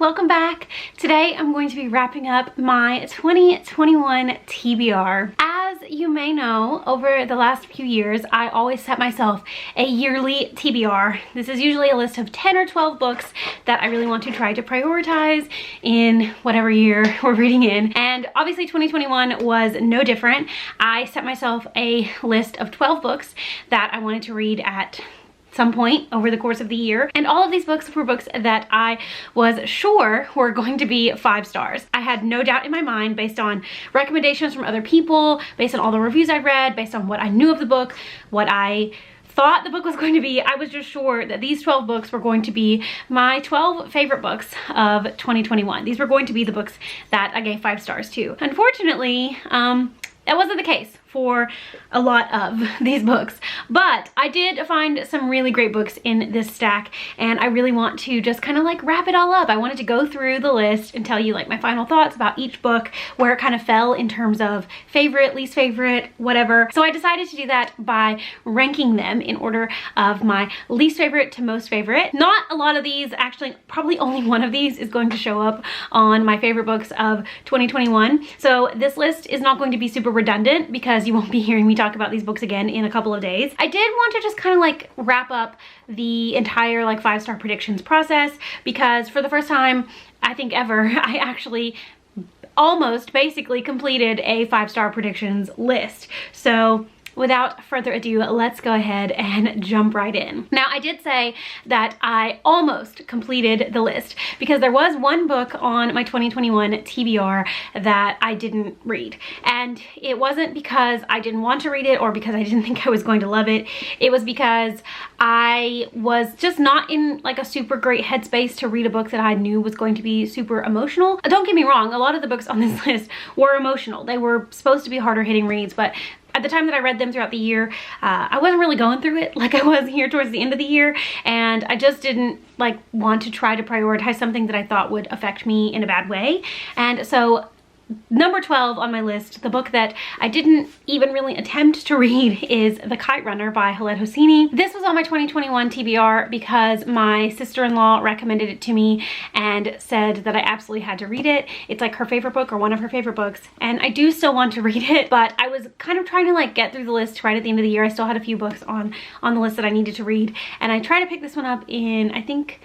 welcome back. Today I'm going to be wrapping up my 2021 TBR. As you may know, over the last few years, I always set myself a yearly TBR. This is usually a list of 10 or 12 books that I really want to try to prioritize in whatever year we're reading in. And obviously 2021 was no different. I set myself a list of 12 books that I wanted to read at some point over the course of the year, and all of these books were books that I was sure were going to be 5 stars. I had no doubt in my mind, based on recommendations from other people, based on all the reviews I read, based on what I knew of the book, what I thought the book was going to be. I was just sure that these 12 books were going to be my 12 favorite books of 2021. These were going to be the books that I gave 5 stars to. Unfortunately, that wasn't the case for a lot of these books, but I did find some really great books in this stack, and I really want to just kind of like wrap it all up. I wanted to go through the list and tell you like my final thoughts about each book, where it kind of fell in terms of favorite, least favorite, whatever. So I decided to do that by ranking them in order of my least favorite to most favorite. Not a lot of these, actually probably only one of these is going to show up on my favorite books of 2021. So this list is not going to be super redundant because you won't be hearing me talk about these books again in a couple of days. I did want to just kind of like wrap up the entire like 5-star predictions process, because for the first time I think ever, I actually almost basically completed a 5-star predictions list. So without further ado, let's go ahead and jump right in. Now, I did say that I almost completed the list because there was one book on my 2021 TBR that I didn't read. And it wasn't because I didn't want to read it or because I didn't think I was going to love it. It was because I was just not in like a super great headspace to read a book that I knew was going to be super emotional. Don't get me wrong, a lot of the books on this list were emotional. They were supposed to be harder hitting reads, but at the time that I read them throughout the year, I wasn't really going through it like I was here towards the end of the year, and I just didn't like want to try to prioritize something that I thought would affect me in a bad way. And so number 12 on my list, the book that I didn't even really attempt to read, is The Kite Runner by Khaled Hosseini. This was on my 2021 TBR because my sister-in-law recommended it to me and said that I absolutely had to read it. It's like her favorite book or one of her favorite books, and I do still want to read it, but I was kind of trying to like get through the list right at the end of the year. I still had a few books on the list that I needed to read, and I tried to pick this one up in, I think,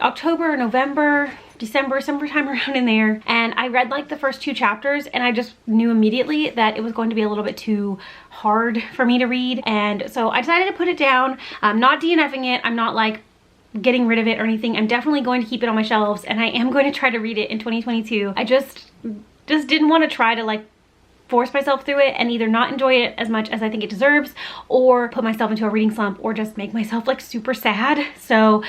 October, November, December, sometime around in there, and I read like the first 2 chapters and I just knew immediately that it was going to be a little bit too hard for me to read, and so I decided to put it down. I'm not DNFing it, I'm not like getting rid of it or anything. I'm definitely going to keep it on my shelves, and I am going to try to read it in 2022. I just didn't want to try to like force myself through it and either not enjoy it as much as I think it deserves, or put myself into a reading slump, or just make myself like super sad. So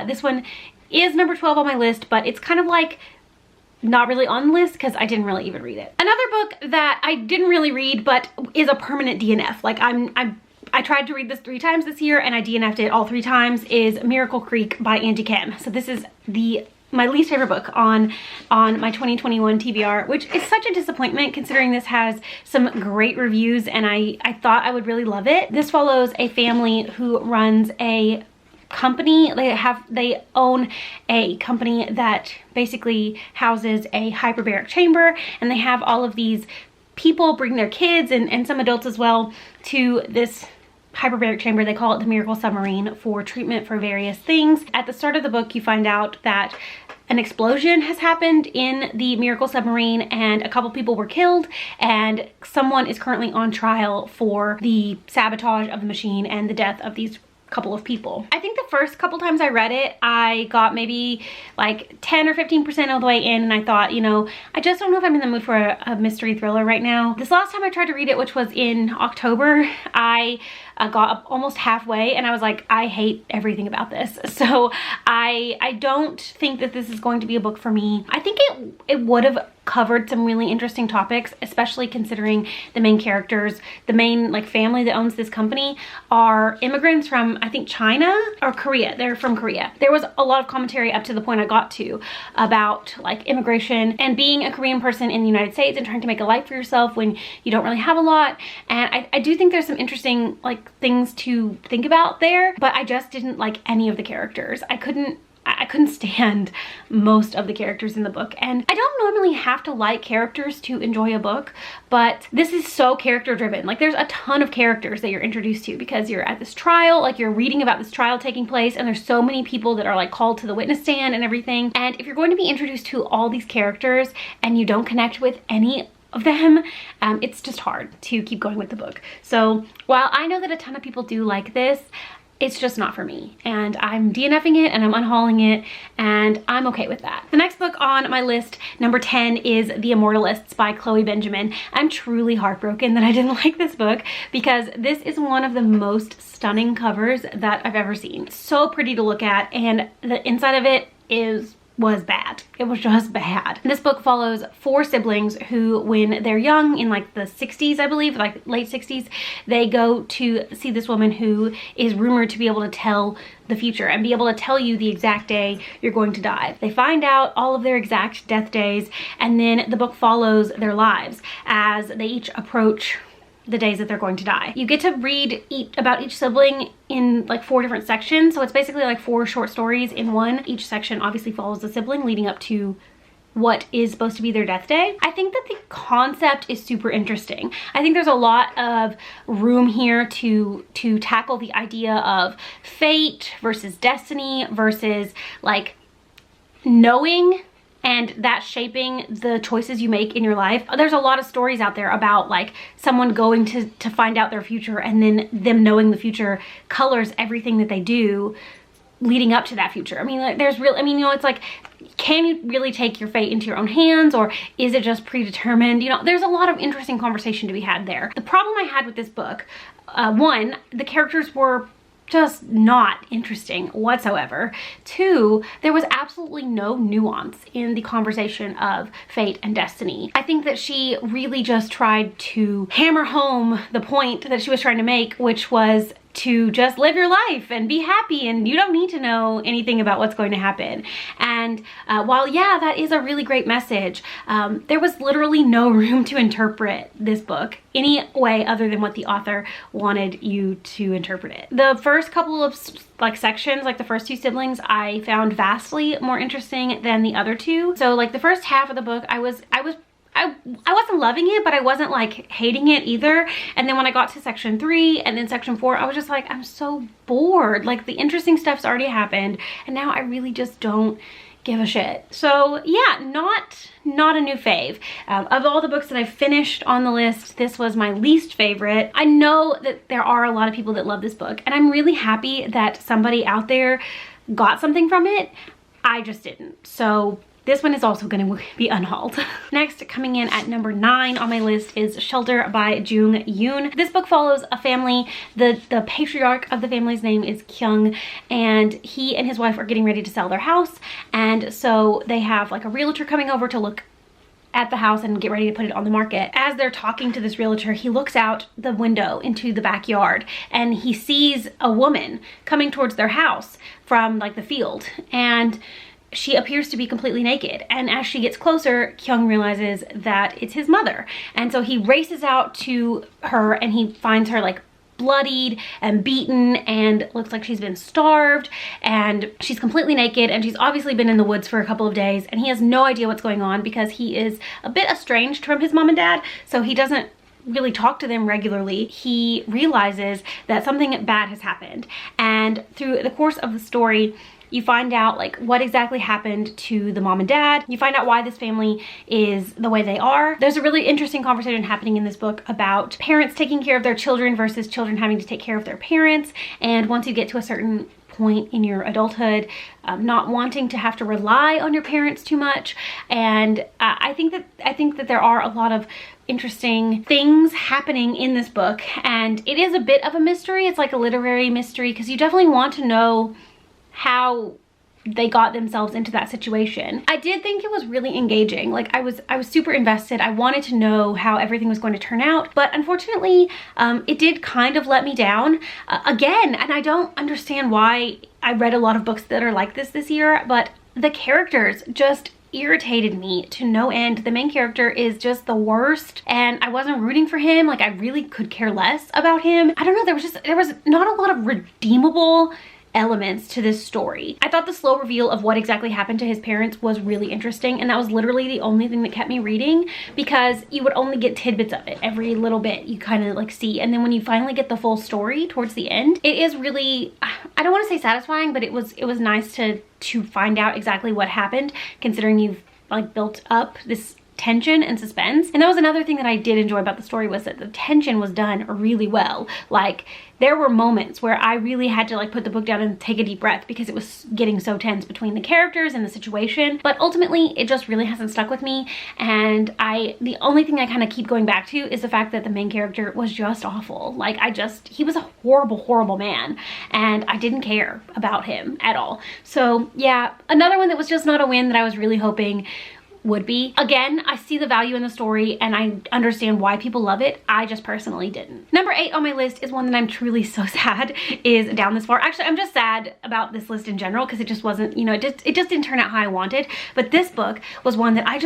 this one is number 12 on my list, but it's kind of like not really on the list because I didn't really even read it. Another book that I didn't really read but is a permanent DNF, like I tried to read this 3 times this year and I DNF'd it all 3 times, is Miracle Creek by Angie Kim. So this is my least favorite book on my 2021 TBR, which is such a disappointment considering this has some great reviews and I thought I would really love it. This follows a family who runs a company. They own a company that basically houses a hyperbaric chamber, and they have all of these people bring their kids and some adults as well to this hyperbaric chamber. They call it the Miracle Submarine, for treatment for various things. At the start of the book, you find out that an explosion has happened in the Miracle Submarine and a couple people were killed, and someone is currently on trial for the sabotage of the machine and the death of these couple of people. I think the first couple times I read it, I got maybe like 10 or 15% of the way in, and I thought, you know, I just don't know if I'm in the mood for a mystery thriller right now. This last time I tried to read it, which was in October, I got up almost halfway and I was like, I hate everything about this. So I don't think that this is going to be a book for me. I think it would have covered some really interesting topics, especially considering the main characters, the main like family that owns this company, are immigrants from, I think, China or Korea. They're from Korea. There was a lot of commentary up to the point I got to about like immigration and being a Korean person in the United States and trying to make a life for yourself when you don't really have a lot. And I do think there's some interesting like things to think about there, but I just didn't like any of the characters. I I couldn't stand most of the characters in the book. And I don't normally have to like characters to enjoy a book, but this is so character driven. Like there's a ton of characters that you're introduced to because you're at this trial, like you're reading about this trial taking place, and there's so many people that are like called to the witness stand and everything. And if you're going to be introduced to all these characters and you don't connect with any of them, it's just hard to keep going with the book. So while I know that a ton of people do like this, it's just not for me, and I'm DNFing it and I'm unhauling it, and I'm okay with that. The next book on my list, number 10, is The Immortalists by Chloe Benjamin. I'm truly heartbroken that I didn't like this book because this is one of the most stunning covers that I've ever seen. So pretty to look at, and the inside of it was bad. It was just bad. This book follows 4 siblings who, when they're young, in like the 60s, I believe, like late 60s, they go to see this woman who is rumored to be able to tell the future and be able to tell you the exact day you're going to die. They find out all of their exact death days, and then the book follows their lives as they each approach the days that they're going to die. You get to read about each sibling in like 4 different sections, so it's basically like 4 short stories in one. Each section obviously follows the sibling leading up to what is supposed to be their death day. I think that the concept is super interesting. I think there's a lot of room here to tackle the idea of fate versus destiny versus like knowing and that shaping the choices you make in your life. There's a lot of stories out there about like someone going to find out their future, and then them knowing the future colors everything that they do leading up to that future. I mean, like, it's like, can you really take your fate into your own hands, or is it just predetermined? You know, there's a lot of interesting conversation to be had there. The problem I had with this book, one, the characters were just not interesting whatsoever. 2, there was absolutely no nuance in the conversation of fate and destiny. I think that she really just tried to hammer home the point that she was trying to make, which was to just live your life and be happy, and you don't need to know anything about what's going to happen. And while yeah, that is a really great message, there was literally no room to interpret this book any way other than what the author wanted you to interpret it. The first couple of like sections, like the first 2 siblings, I found vastly more interesting than the other 2. So like the first half of the book, I wasn't loving it, but I wasn't like hating it either. And then when I got to section 3 and then section 4, I was just like, I'm so bored. Like the interesting stuff's already happened, and now I really just don't give a shit. So yeah, not a new fave. Of all the books that I've finished on the list, this was my least favorite. I know that there are a lot of people that love this book, and I'm really happy that somebody out there got something from it. I just didn't. So this one is also going to be unhauled. Next, coming in at number 9 on my list, is Shelter by Jung Yoon. This book follows a family. The patriarch of the family's name is Kyung, and he and his wife are getting ready to sell their house. And so they have like a realtor coming over to look at the house and get ready to put it on the market. As they're talking to this realtor, he looks out the window into the backyard and he sees a woman coming towards their house from like the field, and she appears to be completely naked. And as she gets closer, Kyung realizes that it's his mother. And so he races out to her and he finds her like bloodied and beaten and looks like she's been starved, and she's completely naked, and she's obviously been in the woods for a couple of days, and he has no idea what's going on because he is a bit estranged from his mom and dad, so he doesn't really talk to them regularly. He realizes that something bad has happened, and through the course of the story, you find out like what exactly happened to the mom and dad. You find out why this family is the way they are. There's a really interesting conversation happening in this book about parents taking care of their children versus children having to take care of their parents. And once you get to a certain point in your adulthood, not wanting to have to rely on your parents too much. And I think that there are a lot of interesting things happening in this book, and it is a bit of a mystery. It's like a literary mystery because you definitely want to know how they got themselves into that situation. I did think it was really engaging. Like I was super invested. I wanted to know how everything was going to turn out, but unfortunately it did kind of let me down again. And I don't understand why. I read a lot of books that are like this year, but the characters just irritated me to no end. The main character is just the worst, and I wasn't rooting for him. Like I really could care less about him. I don't know, there was not a lot of redeemable elements to this story. I thought the slow reveal of what exactly happened to his parents was really interesting, and that was literally the only thing that kept me reading, because you would only get tidbits of it every little bit you kind of like see, and then when you finally get the full story towards the end, it is really, I don't want to say satisfying, but it was nice to find out exactly what happened, considering you've like built up this tension and suspense. And that was another thing that I did enjoy about the story, was that the tension was done really well. Like, there were moments where I really had to like put the book down and take a deep breath, because it was getting so tense between the characters and the situation. But ultimately, it just really hasn't stuck with me, and the only thing I kind of keep going back to is the fact that the main character was just awful. Like, he was a horrible man, and I didn't care about him at all. So yeah, another one that was just not a win that I was really hoping would be. Again, I see the value in the story and I understand why people love it. I just personally didn't. Number 8 on my list is one that I'm truly so sad is Down This Far. Actually, I'm just sad about this list in general, because it just wasn't, you know, it just didn't turn out how I wanted. But this book was one that I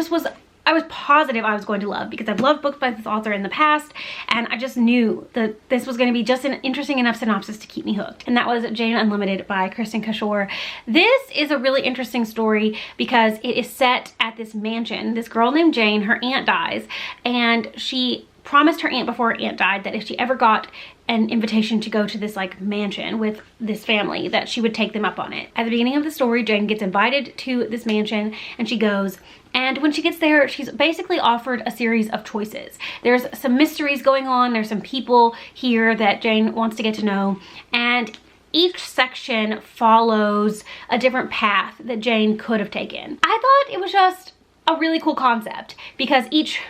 was positive I was going to love, because I've loved books by this author in the past, and I just knew that this was going to be just an interesting enough synopsis to keep me hooked. And that was Jane Unlimited by Kristen Cashore. This is a really interesting story because it is set at this mansion. This girl named Jane, her aunt dies, and she promised her aunt before her aunt died that if she ever got an invitation to go to this like mansion with this family, that she would take them up on it. At the beginning of the story, Jane gets invited to this mansion and she goes, and when she gets there, she's basically offered a series of choices. There's some mysteries going on, there's some people here that Jane wants to get to know, and each section follows a different path that Jane could have taken. I thought it was just a really cool concept, because each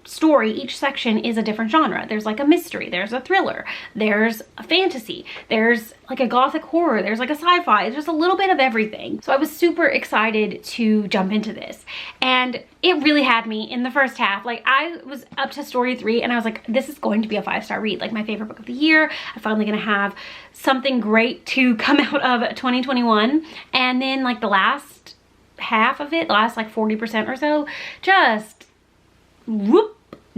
story, each section is a different genre. There's like a mystery, there's a thriller, there's a fantasy, there's like a gothic horror, there's like a sci-fi. There's a little bit of everything. So I was super excited to jump into this, and it really had me in the first half. Like, I was up to story 3 and I was like, this is going to be a 5-star read, like my favorite book of the year. I'm finally gonna have something great to come out of 2021. And then like the last half of it, the last like 40% or so, just whoop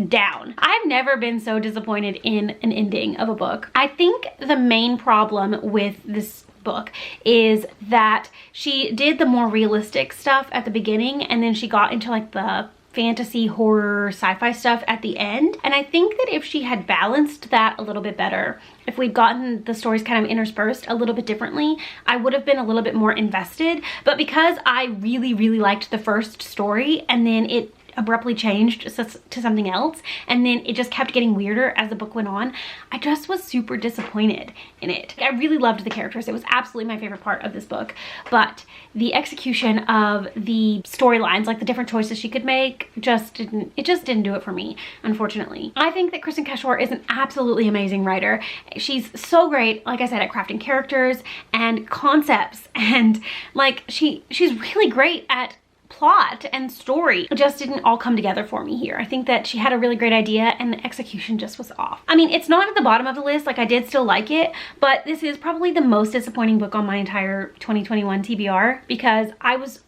down. I've never been so disappointed in an ending of a book. I think the main problem with this book is that she did the more realistic stuff at the beginning, and then she got into like the fantasy, horror, sci-fi stuff at the end. And I think that if she had balanced that a little bit better, if we'd gotten the stories kind of interspersed a little bit differently, I would have been a little bit more invested. But because I really liked the first story, and then it abruptly changed to something else, and then it just kept getting weirder as the book went on, I just was super disappointed in it. I really loved the characters. It was absolutely my favorite part of this book, but the execution of the storylines, like the different choices she could make, just didn't do it for me, unfortunately. I think that Kristen Cashore is an absolutely amazing writer. She's so great, like I said, at crafting characters and concepts, and like she's really great at plot and story. It just didn't all come together for me here. I think that she had a really great idea and the execution just was off. I mean, it's not at the bottom of the list, like I did still like it, but this is probably the most disappointing book on my entire 2021 TBR, because I was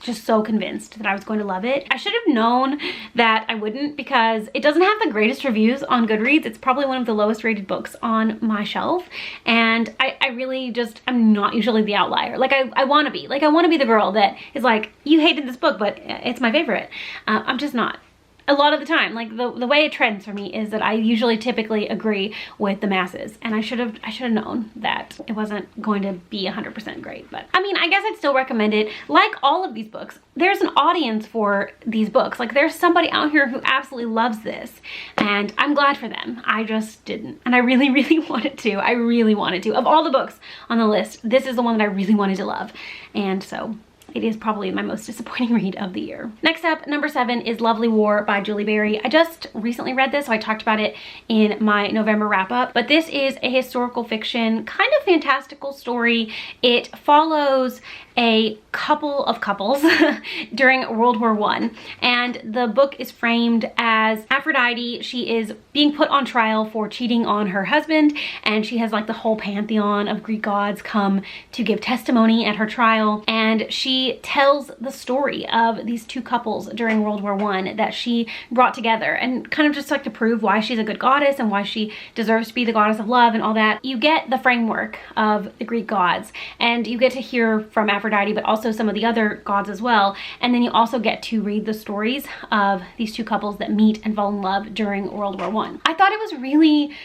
just so convinced that I was going to love it. I should have known that I wouldn't, because it doesn't have the greatest reviews on Goodreads. It's probably one of the lowest rated books on my shelf, and I really just, I'm not usually the outlier. Like I want to be. Like, I want to be the girl that is like, you hated this book, but it's my favorite. I'm just not. A lot of the time, like the way it trends for me is that I usually typically agree with the masses, and I should have known that it wasn't going to be 100% great. But I mean, I guess I'd still recommend it. Like all of these books, there's an audience for these books. Like, there's somebody out here who absolutely loves this, and I'm glad for them. I just didn't, and I really wanted to. I really wanted to. Of all the books on the list, this is the one that I really wanted to love, and so it is probably my most disappointing read of the year. Next up, number 7 is Lovely War by Julie Berry. I just recently read this, so I talked about it in my November wrap up, but this is a historical fiction, kind of fantastical story. It follows a couple of couples during World War I. And the book is framed as Aphrodite. She is being put on trial for cheating on her husband, and she has like the whole pantheon of Greek gods come to give testimony at her trial. And she tells the story of these two couples during World War I that she brought together, and kind of just like to prove why she's a good goddess and why she deserves to be the goddess of love and all that. You get the framework of the Greek gods, and you get to hear from Aphrodite, but also some of the other gods as well. And then you also get to read the stories of these two couples that meet and fall in love during World War I thought it was really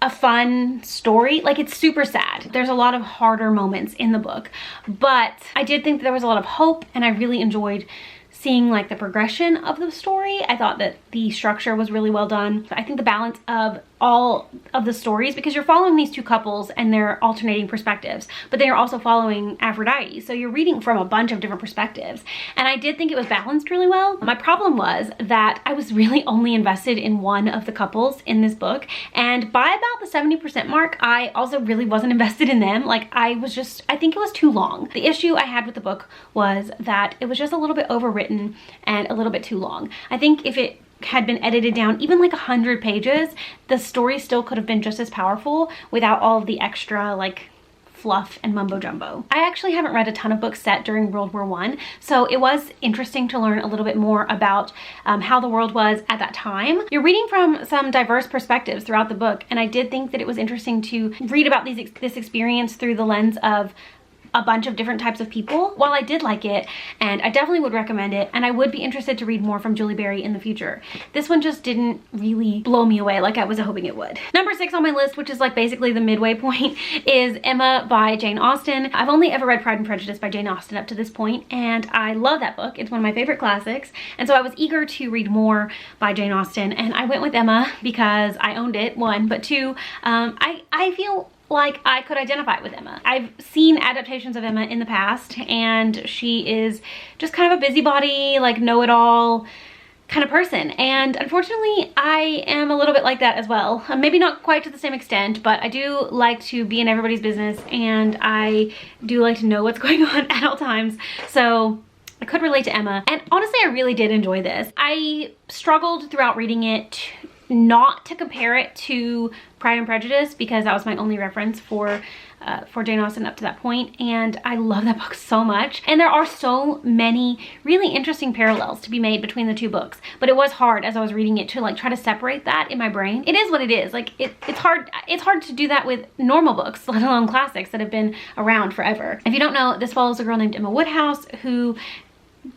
a fun story. Like, it's super sad. There's a lot of harder moments in the book, but I did think that there was a lot of hope, and I really enjoyed seeing like the progression of the story. I thought that the structure was really well done. I think the balance of all of the stories, because you're following these two couples and they're alternating perspectives, but then you're also following Aphrodite, so you're reading from a bunch of different perspectives, and I did think it was balanced really well. My problem was that I was really only invested in one of the couples in this book, and by about the 70% mark I also really wasn't invested in them. Like, I think it was too long. The issue I had with the book was that it was just a little bit overwritten and a little bit too long. I think if it had been edited down even like 100 pages, the story still could have been just as powerful without all of the extra like fluff and mumbo jumbo. I actually haven't read a ton of books set during World War I, so it was interesting to learn a little bit more about how the world was at that time. You're reading from some diverse perspectives throughout the book, and I did think that it was interesting to read about this experience through the lens of a bunch of different types of people. While I did like it, and I definitely would recommend it, and I would be interested to read more from Julie Berry in the future, this one just didn't really blow me away like I was hoping it would. Number 6 on my list, which is like basically the midway point, is Emma by Jane Austen. I've only ever read Pride and Prejudice by Jane Austen up to this point, and I love that book. It's one of my favorite classics, and so I was eager to read more by Jane Austen, and I went with Emma because I owned it, one, but two, I feel like I could identify with Emma. I've seen adaptations of Emma in the past, and she is just kind of a busybody, like know-it-all kind of person, and unfortunately I am a little bit like that as well. Maybe not quite to the same extent, but I do like to be in everybody's business, and I do like to know what's going on at all times, so I could relate to Emma. And honestly, I really did enjoy this. I struggled throughout reading it not to compare it to Pride and Prejudice, because that was my only reference for Jane Austen up to that point, and I love that book so much. And there are so many really interesting parallels to be made between the two books, but it was hard as I was reading it to like try to separate that in my brain. It is what it is. Like, it's hard to do that with normal books, let alone classics that have been around forever. If you don't know, this follows a girl named Emma Woodhouse who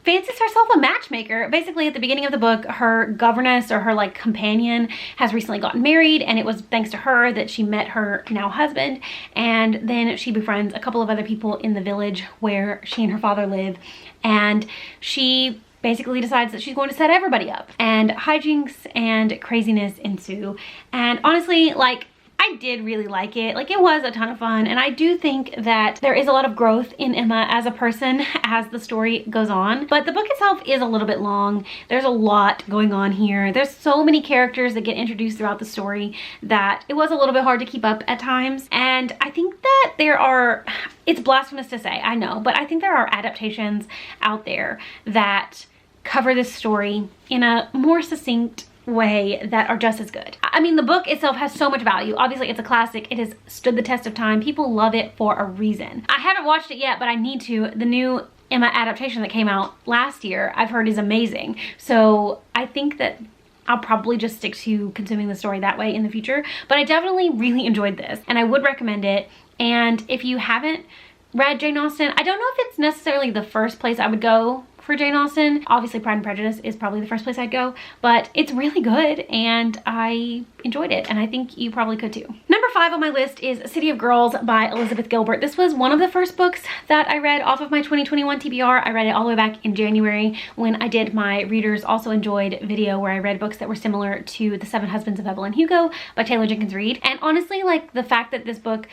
fancies herself a matchmaker. Basically, at the beginning of the book, her governess, or her like companion, has recently gotten married, and it was thanks to her that she met her now husband. And then she befriends a couple of other people in the village where she and her father live, and she basically decides that she's going to set everybody up, and hijinks and craziness ensue. And honestly, like, I did really like it. Like, it was a ton of fun, and I do think that there is a lot of growth in Emma as a person as the story goes on, but the book itself is a little bit long. There's a lot going on here. There's so many characters that get introduced throughout the story that it was a little bit hard to keep up at times. And I think that there are, it's blasphemous to say, I know, but I think there are adaptations out there that cover this story in a more succinct way that are just as good. I mean, the book itself has so much value. Obviously, it's a classic. It has stood the test of time. People love it for a reason. I haven't watched it yet, but I need to. The new Emma adaptation that came out last year, I've heard is amazing. So I think that I'll probably just stick to consuming the story that way in the future. But I definitely really enjoyed this, and I would recommend it. And if you haven't read Jane Austen, I don't know if it's necessarily the first place I would go for Jane Austen. Obviously, Pride and Prejudice is probably the first place I'd go, but it's really good, and I enjoyed it, and I think you probably could too. Number 5 on my list is City of Girls by Elizabeth Gilbert. This was one of the first books that I read off of my 2021 TBR. I read it all the way back in January when I did my Readers Also Enjoyed video, where I read books that were similar to The Seven Husbands of Evelyn Hugo by Taylor Jenkins Reid. And honestly, like, the fact that this book,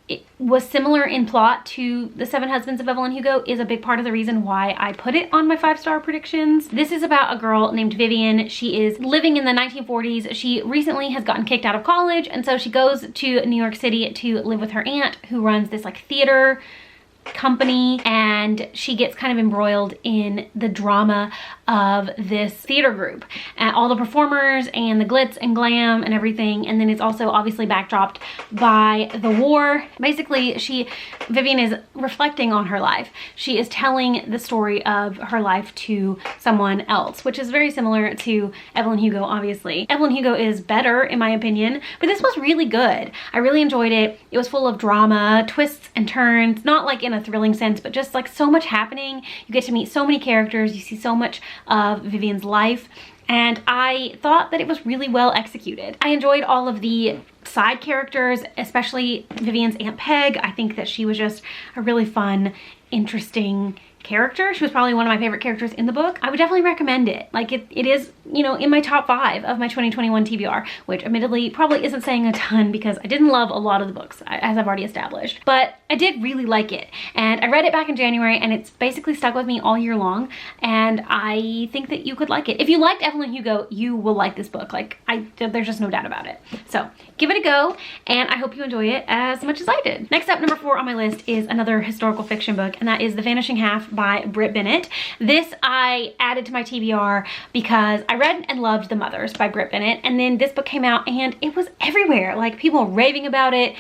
it was similar in plot to The Seven Husbands of Evelyn Hugo is a big part of the reason why I put it on my 5-star predictions. This is about a girl named Vivian. She is living in the 1940s. She recently has gotten kicked out of college, and so she goes to New York City to live with her aunt, who runs this like theater company, and she gets kind of embroiled in the drama of this theater group and all the performers and the glitz and glam and everything. And then it's also obviously backdropped by the war. Basically, Vivian is reflecting on her life. She is telling the story of her life to someone else, which is very similar to Evelyn Hugo, obviously. Evelyn Hugo is better in my opinion, but this was really good. I really enjoyed it. It was full of drama, twists and turns, not like in a thrilling sense, but just like so much happening. You get to meet so many characters, you see so much of Vivian's life, and I thought that it was really well executed. I enjoyed all of the side characters, especially Vivian's Aunt Peg. I think that she was just a really fun, interesting character. She was probably one of my favorite characters in the book. I would definitely recommend it. Like it is, you know, in my top 5 of my 2021 TBR, which admittedly probably isn't saying a ton because I didn't love a lot of the books, as I've already established, but I did really like it. And I read it back in January and it's basically stuck with me all year long. And I think that you could like it. If you liked Evelyn Hugo, you will like this book. Like there's just no doubt about it. So give it a go, and I hope you enjoy it as much as I did. Next up, number 4 on my list is another historical fiction book, and that is The Vanishing Half by Britt Bennett. This I added to my TBR because I read and loved The Mothers by Britt Bennett, and then this book came out and it was everywhere. Like people raving about it,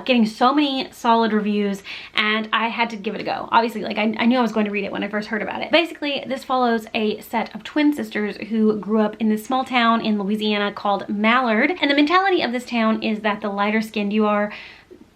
getting so many solid reviews, and I had to give it a go. Obviously, like I knew I was going to read it when I first heard about it. Basically, this follows a set of twin sisters who grew up in this small town in Louisiana called Mallard, and the mentality of this town is that the lighter skinned you are,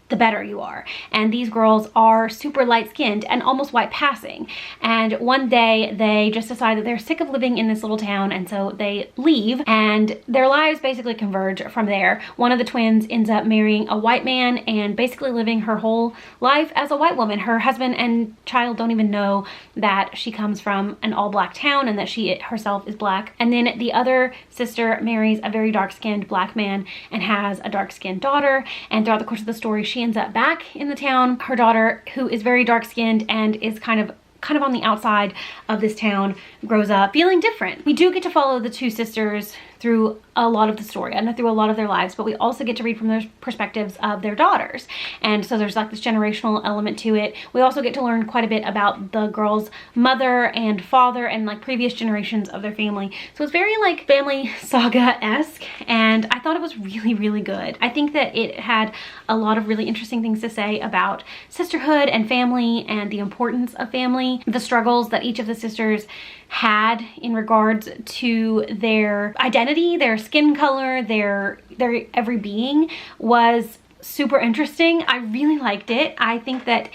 the better you are. And these girls are super light-skinned and almost white passing. And one day they just decide that they're sick of living in this little town, and so they leave, and their lives basically converge from there. One of the twins ends up marrying a white man and basically living her whole life as a white woman. Her husband and child don't even know that she comes from an all-black town and that she herself is black. And then the other sister marries a very dark-skinned black man and has a dark-skinned daughter, and throughout the course of the story she ends up back in the town. Her daughter, who is very dark-skinned and is kind of on the outside of this town, grows up feeling different. We do get to follow the two sisters through a lot of the story and through a lot of their lives, but we also get to read from their perspectives of their daughters. And so there's like this generational element to it. We also get to learn quite a bit about the girl's mother and father and like previous generations of their family. So it's very like family saga-esque, and I thought it was really, really good. I think that it had a lot of really interesting things to say about sisterhood and family and the importance of family, the struggles that each of the sisters had in regards to their identity, their skin color, their every being was super interesting. I really liked it. I think that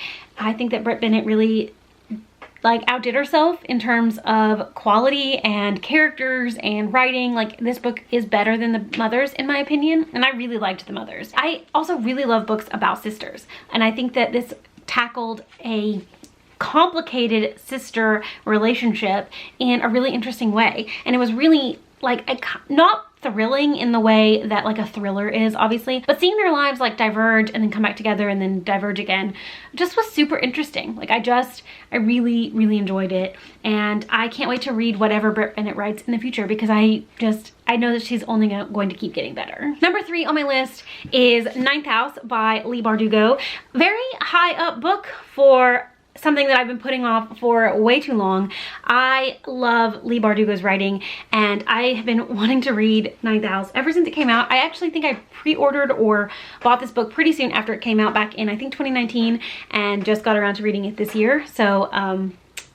Britt Bennett really like outdid herself in terms of quality and characters and writing. Like this book is better than The Mothers in my opinion, and I really liked The Mothers. I also really love books about sisters, and I think that this tackled a complicated sister relationship in a really interesting way, and it was really like not thrilling in the way that like a thriller is obviously, but seeing their lives like diverge and then come back together and then diverge again just was super interesting. Like I really enjoyed it, and I can't wait to read whatever Britt Bennett writes in the future because I know that she's only going to keep getting better. Number 3 on my list is Ninth House by Leigh Bardugo. Very high up book for something that I've been putting off for way too long. I love Leigh Bardugo's writing, and I have been wanting to read Ninth House ever since it came out. I actually think I pre-ordered or bought this book pretty soon after it came out back in I think 2019, and just got around to reading it this year. So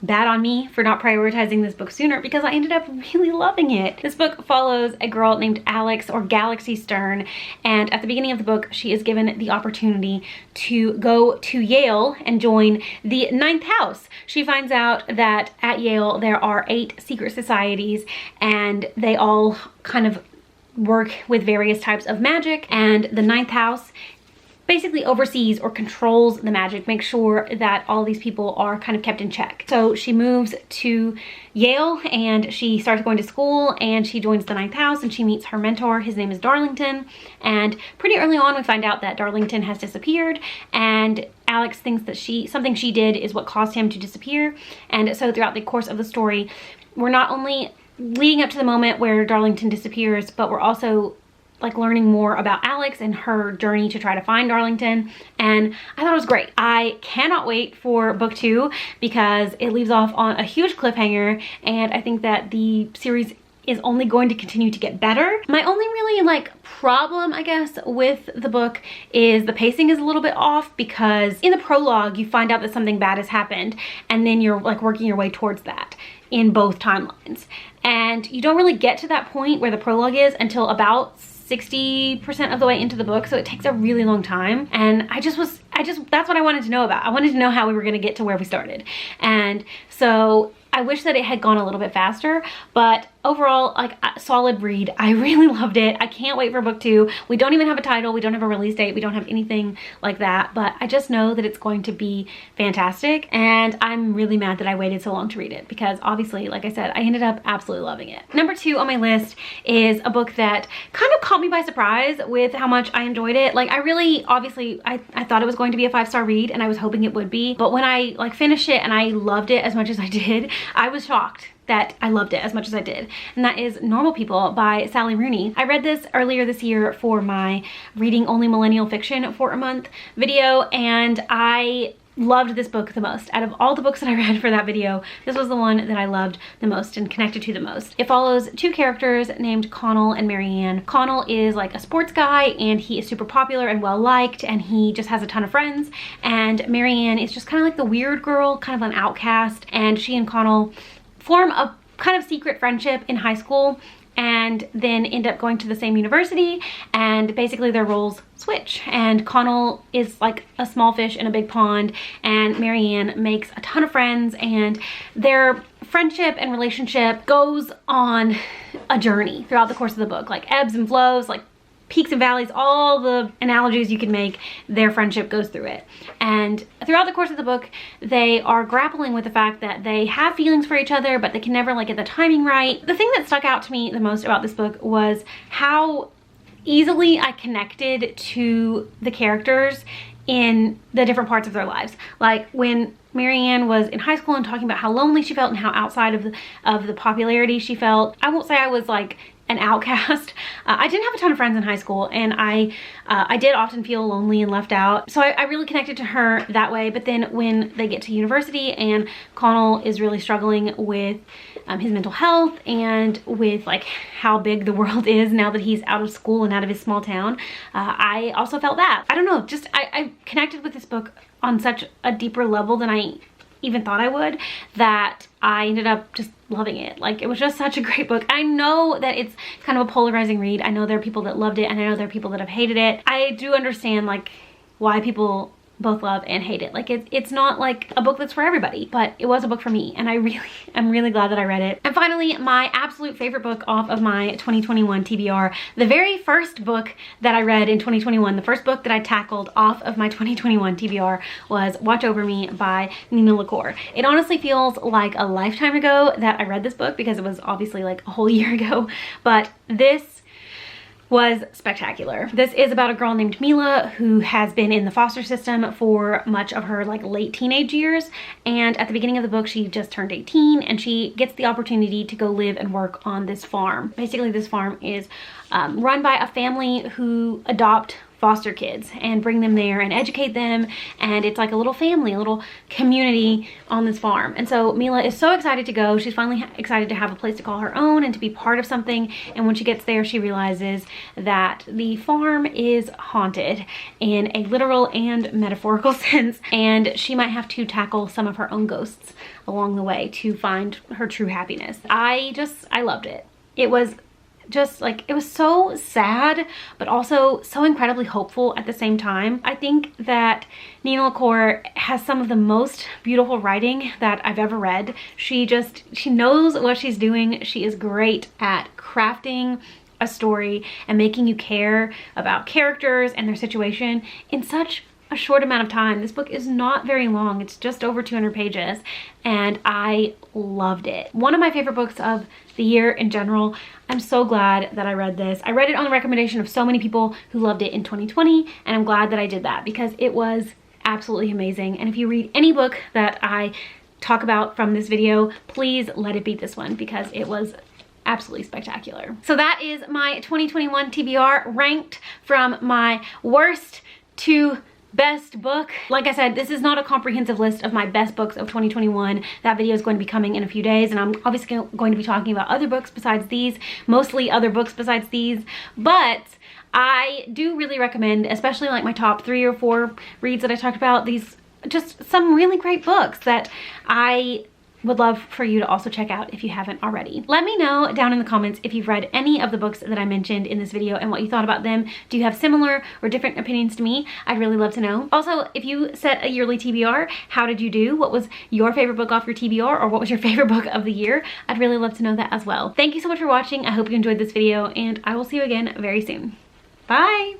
bad on me for not prioritizing this book sooner because I ended up really loving it. This book follows a girl named Alex, or Galaxy Stern, and at the beginning of the book she is given the opportunity to go to Yale and join the Ninth House. She finds out that at Yale there are 8 secret societies, and they all kind of work with various types of magic, and the Ninth House basically oversees or controls the magic, makes sure that all these people are kind of kept in check. So she moves to Yale and she starts going to school, and she joins the Ninth House and she meets her mentor. His name is Darlington, and pretty early on we find out that Darlington has disappeared, and Alex thinks that something she did is what caused him to disappear. And so throughout the course of the story, we're not only leading up to the moment where Darlington disappears, but we're also like learning more about Alex and her journey to try to find Arlington, and I thought it was great. I cannot wait for book 2 because it leaves off on a huge cliffhanger, and I think that the series is only going to continue to get better. My only really like problem, I guess, with the book is the pacing is a little bit off, because in the prologue you find out that something bad has happened, and then you're like working your way towards that in both timelines, and you don't really get to that point where the prologue is until about 60% of the way into the book, so it takes a really long time. And that's what I wanted to know about. I wanted to know how we were going to get to where we started, and so I wish that it had gone a little bit faster, but overall, like, a solid read. I really loved it. I can't wait for book 2. We don't even have a title. We don't have a release date. We don't have anything like that, but I just know that it's going to be fantastic, and I'm really mad that I waited so long to read it, because obviously, like I said, I ended up absolutely loving it. Number 2 on my list is a book that kind of caught me by surprise with how much I enjoyed it. Like, I really, obviously, I thought it was going to be a 5-star read, and I was hoping it would be, but when I like finished it and I loved it as much as I did, I was shocked that I loved it as much as I did, and that is Normal People by Sally Rooney. I read this earlier this year for my Reading Only Millennial Fiction for a Month video, and I loved this book the most. Out of all the books that I read for that video, this was the one that I loved the most and connected to the most. It follows 2 characters named Connell and Marianne. Connell is like a sports guy, and he is super popular and well liked, and he just has a ton of friends, and Marianne is just kind of like the weird girl, kind of an outcast, and she and Connell form a kind of secret friendship in high school, and then end up going to the same university, and basically their roles switch, and Connell is like a small fish in a big pond, and Marianne makes a ton of friends, and their friendship and relationship goes on a journey throughout the course of the book, like ebbs and flows, like peaks and valleys, all the analogies you can make, their friendship goes through it. And throughout the course of the book, they are grappling with the fact that they have feelings for each other, but they can never like get the timing right. The thing that stuck out to me the most about this book was how easily I connected to the characters in the different parts of their lives. Like when Marianne was in high school and talking about how lonely she felt and how outside of the popularity she felt. I won't say I was like an outcast. I didn't have a ton of friends in high school, and I did often feel lonely and left out. So I really connected to her that way. But then when they get to university and Connell is really struggling with his mental health and with like how big the world is now that he's out of school and out of his small town, I also felt that. I don't know, just I connected with this book on such a deeper level than I even thought I would, that I ended up just loving it. Like, it was just such a great book. I know that it's kind of a polarizing read. I know there are people that loved it, and I know there are people that have hated it. I do understand like why people both love and hate it. Like, it's not like a book that's for everybody, but it was a book for me, and I'm really glad that I read it. And finally, my absolute favorite book off of my 2021 TBR, the very first book that I read in 2021, the first book that I tackled off of my 2021 TBR was Watch Over Me by Nina LaCour. It honestly feels like a lifetime ago that I read this book, because it was obviously like a whole year ago, but this was spectacular. This is about a girl named Mila who has been in the foster system for much of her like late teenage years, and at the beginning of the book she just turned 18 and she gets the opportunity to go live and work on this farm. Basically this farm is run by a family who adopt foster kids and bring them there and educate them, and it's like a little family, a little community on this farm. And so Mila is so excited to go. She's finally excited to have a place to call her own and to be part of something, and when she gets there she realizes that the farm is haunted in a literal and metaphorical sense, and she might have to tackle some of her own ghosts along the way to find her true happiness. I loved it. It was just like, it was so sad, but also so incredibly hopeful at the same time. I think that Nina LaCour has some of the most beautiful writing that I've ever read. She knows what she's doing. She is great at crafting a story and making you care about characters and their situation in such a short amount of time. This book is not very long. It's just over 200 pages, and I loved it. One of my favorite books of the year in general. I'm so glad that I read this. I read it on the recommendation of so many people who loved it in 2020, and I'm glad that I did that because it was absolutely amazing. And if you read any book that I talk about from this video, please let it beat this one because it was absolutely spectacular. So that is my 2021 TBR ranked from my worst to best book. Like I said, this is not a comprehensive list of my best books of 2021. That video is going to be coming in a few days, and I'm obviously going to be talking about other books besides these, mostly other books besides these, but I do really recommend, especially like my top 3 or 4 reads that I talked about, these just some really great books that I would love for you to also check out if you haven't already. Let me know down in the comments if you've read any of the books that I mentioned in this video and what you thought about them. Do you have similar or different opinions to me? I'd really love to know. Also, if you set a yearly TBR, how did you do? What was your favorite book off your TBR, or what was your favorite book of the year? I'd really love to know that as well. Thank you so much for watching. I hope you enjoyed this video, and I will see you again very soon. Bye!